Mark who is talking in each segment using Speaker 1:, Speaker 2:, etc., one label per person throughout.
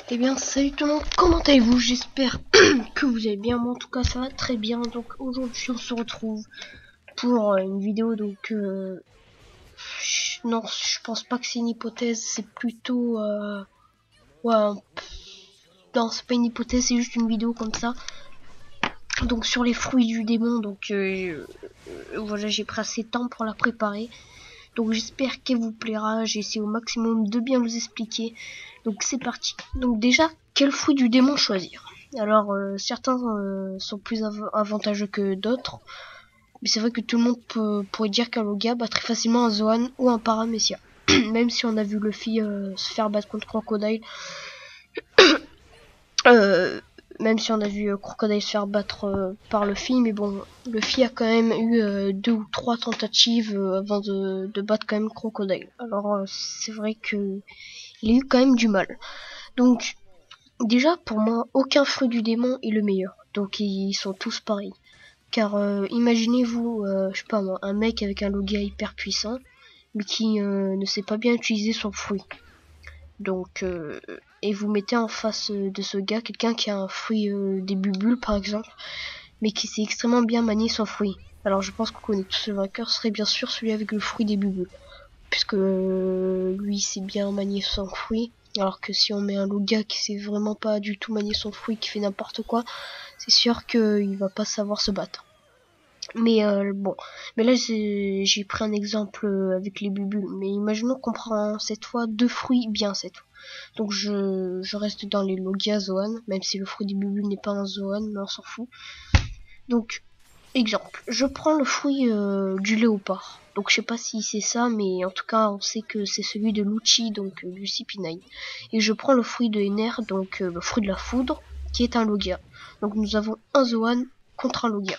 Speaker 1: Eh bien, salut tout le monde, comment allez-vous? J'espère que vous allez bien. Moi, en tout cas, ça va très bien. Donc, aujourd'hui, on se retrouve pour une vidéo. Donc, non, je pense pas que c'est une hypothèse. C'est plutôt, ouais, non, c'est pas une hypothèse, c'est juste une vidéo comme ça. Donc, sur les fruits du démon. Donc, voilà, j'ai pris assez de temps pour la préparer. Donc, j'espère qu'elle vous plaira. J'ai essayé au maximum de bien vous expliquer. Donc, c'est parti. Donc, déjà, quel fruit du démon choisir? Alors, certains sont plus avantageux que d'autres. Mais c'est vrai que tout le monde pourrait dire qu'un Logia bat très facilement un Zoan ou un Paramecia. Même si on a vu Luffy se faire battre contre Crocodile. Euh, Même si on a vu Crocodile se faire battre par Luffy. Mais bon, Luffy a quand même eu 2 ou 3 tentatives avant de battre quand même Crocodile. Alors, c'est vrai que il a eu quand même du mal. Donc, déjà, pour moi, aucun fruit du démon est le meilleur. Donc, ils sont tous pareils. Car imaginez-vous, je sais pas moi, un mec avec un Logia hyper puissant, mais qui ne sait pas bien utiliser son fruit. Donc, et vous mettez en face de ce gars quelqu'un qui a un fruit des bulles par exemple, mais qui sait extrêmement bien manier son fruit. Alors, je pense qu'on connaît tous le vainqueur, serait bien sûr celui avec le fruit des bulles, puisque lui sait bien manier son fruit. Alors que si on met un Logia qui sait vraiment pas du tout manier son fruit, qui fait n'importe quoi, c'est sûr qu'il va pas savoir se battre. Mais bon, mais là j'ai pris un exemple avec les bulles. Mais imaginons qu'on prend cette fois 2 fruits bien cette fois. Donc je reste dans les Logia Zoan, même si le fruit des bulles n'est pas un Zoan, mais on s'en fout. Donc exemple, je prends le fruit du léopard. Donc je sais pas si c'est ça, mais en tout cas on sait que c'est celui de Lucci, donc du CP9. Et je prends le fruit de Ener, donc le fruit de la foudre, qui est un Logia. Donc nous avons un Zoan contre un Logia.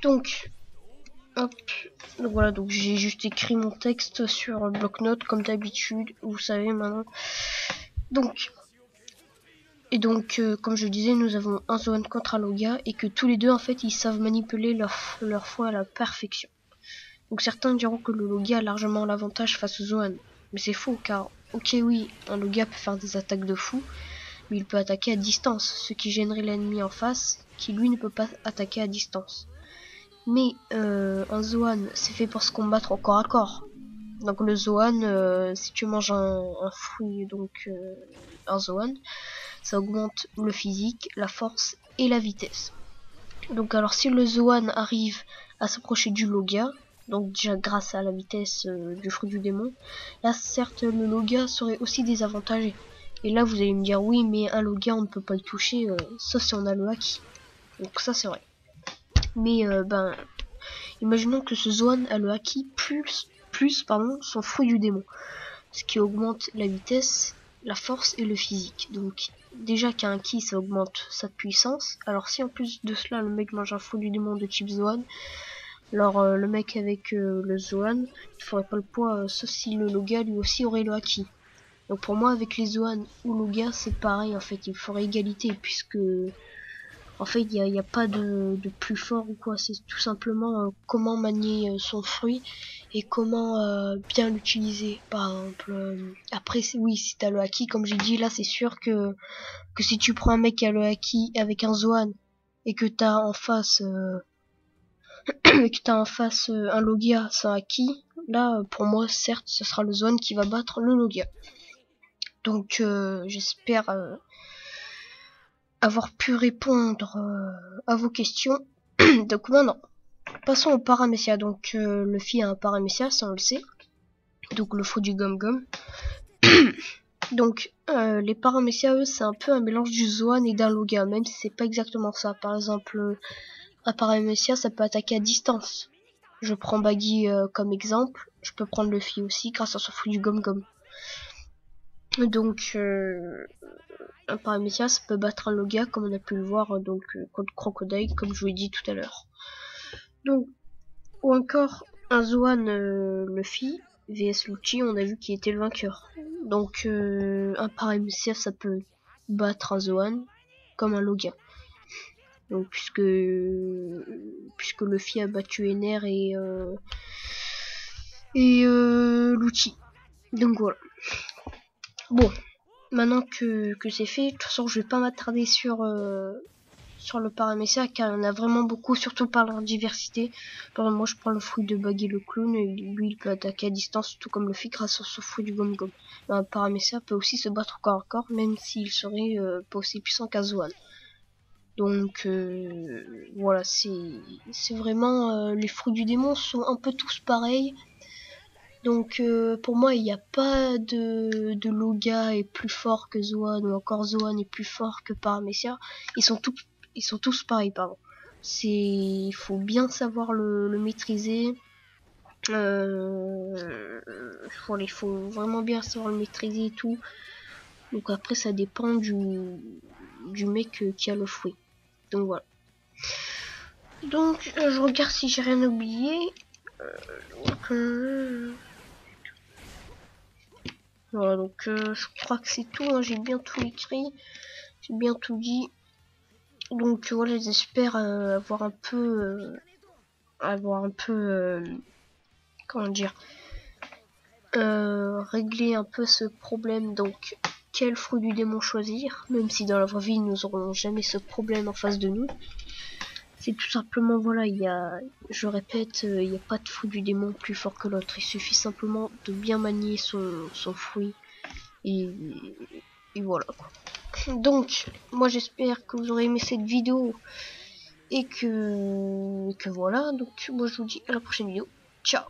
Speaker 1: Donc, hop, donc voilà, donc j'ai juste écrit mon texte sur un bloc-notes comme d'habitude, vous savez maintenant. Donc, et donc, comme je disais, nous avons un Zoan contre un Logia et que tous les deux, en fait, ils savent manipuler leur foi à la perfection. Donc certains diront que le Logia a largement l'avantage face au Zoan. Mais c'est faux, car, ok oui, un Logia peut faire des attaques de fou, mais il peut attaquer à distance, ce qui gênerait l'ennemi en face, qui lui ne peut pas attaquer à distance. Mais un Zoan, c'est fait pour se combattre au corps à corps. Donc le Zoan, si tu manges un fruit, donc un Zoan, ça augmente le physique, la force et la vitesse. Donc alors si le Zoan arrive à s'approcher du Logia, donc déjà grâce à la vitesse du fruit du démon, là certes le Logia serait aussi désavantagé. Et là vous allez me dire oui mais un Logia on ne peut pas le toucher, sauf si on a le haki. Donc ça c'est vrai. Mais ben imaginons que ce Zoan a le haki plus son fruit du démon, ce qui augmente la vitesse, la force et le physique. Donc déjà qu'un haki ça augmente sa puissance, alors si en plus de cela le mec mange un fruit du démon de type Zoan, alors le mec avec le Zoan il ferait pas le poids, sauf si le Logia lui aussi aurait le haki. Donc pour moi avec les Zoan ou Logia c'est pareil en fait, il ferait égalité puisque en fait il y a pas de plus fort ou quoi, c'est tout simplement comment manier son fruit et comment bien l'utiliser. Par exemple, après oui si t'as le haki comme j'ai dit là c'est sûr que si tu prends un mec qui a le haki avec un Zoan et que t'as en face un Logia sans haki, là pour moi certes ce sera le Zoan qui va battre le Logia. Donc j'espère avoir pu répondre à vos questions. Donc maintenant, passons au Paramecia. Donc le Luffy a un Paramecia, ça on le sait. Donc le fruit du Gum-Gum. Donc les Paramecia, eux, c'est un peu un mélange du Zoan et d'un Logia, même si c'est pas exactement ça. Par exemple, un Paramecia, ça peut attaquer à distance. Je prends Baggy comme exemple. Je peux prendre Luffy aussi grâce à son fruit du Gum-Gum. Donc un Paramecia ça peut battre un Logia comme on a pu le voir donc contre Crocodile comme je vous l'ai dit tout à l'heure. Donc ou encore un Zoan Luffy vs Lucci, on a vu qui était le vainqueur. Donc un Paramecia ça peut battre un Zoan comme un Logia. Donc puisque Luffy a battu Ener et Lucci. Donc voilà. Bon. maintenant que c'est fait, de toute façon je vais pas m'attarder sur le paramécia car il y en a vraiment beaucoup, surtout par leur diversité. Par exemple, moi je prends le fruit de Baggy le clown, et lui il peut attaquer à distance tout comme le fait grâce à ce fruit du Gom Gom. Un paramécia peut aussi se battre au corps à corps même s'il serait pas aussi puissant qu'un Zoan. Donc voilà, c'est vraiment les fruits du démon sont un peu tous pareils. Donc pour moi il n'y a pas de Loga est plus fort que Zoan ou encore Zoan est plus fort que Paramecia. Ils sont tous pareils, pardon. Il faut bien savoir le maîtriser. Voilà, il faut vraiment bien savoir le maîtriser et tout. Donc après ça dépend du mec qui a le fruit. Donc voilà. Donc je regarde si j'ai rien oublié. Donc, voilà, donc je crois que c'est tout, hein, j'ai bien tout écrit, j'ai bien tout dit. Donc voilà, j'espère avoir un peu, comment dire, régler un peu ce problème. Donc quel fruit du démon choisir, même si dans la vraie vie nous n'aurons jamais ce problème en face de nous. C'est tout simplement, voilà, je répète, il n'y a pas de fruit du démon plus fort que l'autre. Il suffit simplement de bien manier son fruit et, et voilà. Donc, moi j'espère que vous aurez aimé cette vidéo et que voilà. Donc, moi je vous dis à la prochaine vidéo. Ciao.